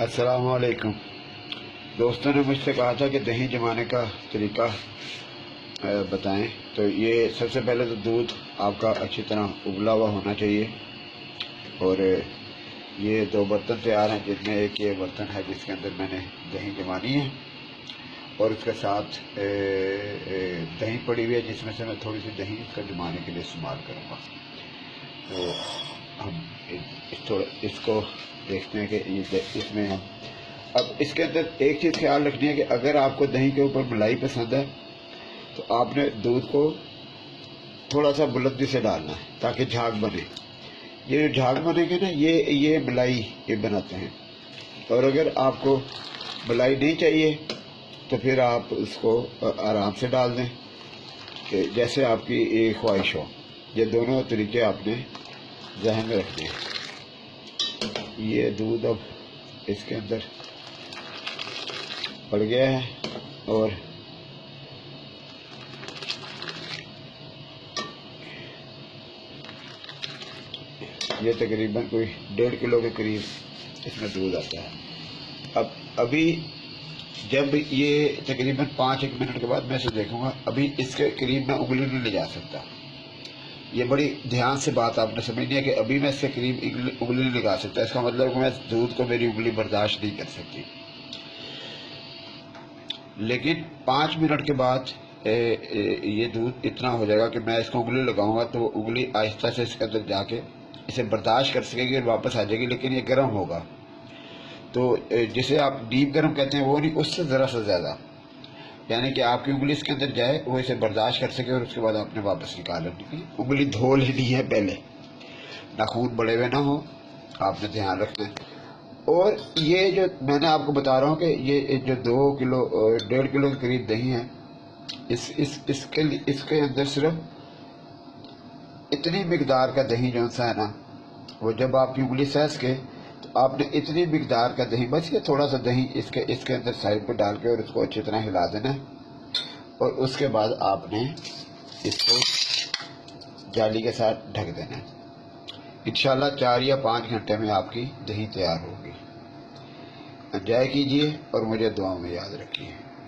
अस्सलाम वालेकुम। दोस्तों ने मुझसे कहा था कि दही जमाने का तरीका बताएं। तो ये सबसे पहले तो दूध आपका अच्छी तरह उबला हुआ होना चाहिए। और ये दो बर्तन तैयार हैं, जिसमें एक ये बर्तन है जिसके अंदर मैंने दही जमानी है, और उसके साथ दही पड़ी हुई है जिसमें से मैं थोड़ी सी दही इसका जमाने के लिए इस्तेमाल करूँगा। तो हम थोड़ा इसको देखते हैं कि ये इसमें हम अब इसके अंदर एक चीज़ ख्याल रखनी है कि अगर आपको दही के ऊपर मलाई पसंद है तो आपने दूध को थोड़ा सा बुलंदी से डालना है ताकि झाग बने। ये जो झाग बनेंगे ना, ये मलाई ये बनाते हैं। और अगर आपको मलाई नहीं चाहिए तो फिर आप उसको आराम से डाल दें कि जैसे आपकी ख्वाहिश हो। ये दोनों तरीके आपने ज़हन में रखने हैं। ये दूध अब इसके अंदर पड़ गया है और ये तकरीबन कोई 1.5 किलो के करीब इसमें दूध आता है। अब अभी जब ये तकरीबन 5-1 मिनट के बाद मैं इसे देखूंगा, अभी इसके करीब मैं उंगली नहीं ले जा सकता। ये बड़ी ध्यान से बात आपने समझनी है कि अभी मैं इसके करीब उंगली नहीं लगा सकता। इसका मतलब कि मैं दूध को मेरी उंगली बर्दाश्त नहीं कर सकती। लेकिन 5 मिनट के बाद ये दूध इतना हो जाएगा कि मैं इसको उंगली लगाऊंगा तो उंगली आहिस्ता से इसके अंदर जाके इसे बर्दाश्त कर सकेगी और वापस आ जाएगी। लेकिन ये गर्म होगा, तो जिसे आप डीप गर्म कहते हैं वो नहीं, उससे ज़रा सा ज़्यादा, यानी कि आपकी उंगली इसके अंदर जाए, वो इसे बर्दाश्त कर सके और उसके बाद आपने वापस निकाल लेनी। उंगली धो लेनी है पहले, नाखून बड़े हुए ना हो, आपने ध्यान रखना है। और ये जो मैंने आपको बता रहा हूँ कि ये जो 2 किलो 1.5 किलो के करीब दही है, इसके अंदर सिर्फ इतनी मिकदार का दही जो सा है ना, वो जब आपकी उंगली सहस के तो आपने इतनी मिकदार का दही, बस ये थोड़ा सा दही इसके अंदर साइड पर डाल के और उसको अच्छी तरह हिला देना है। और उसके बाद आपने इसको जाली के साथ ढक देना है। इंशाल्लाह 4 या 5 घंटे में आपकी दही तैयार होगी। एंजॉय कीजिए और मुझे दुआओं में याद रखिए।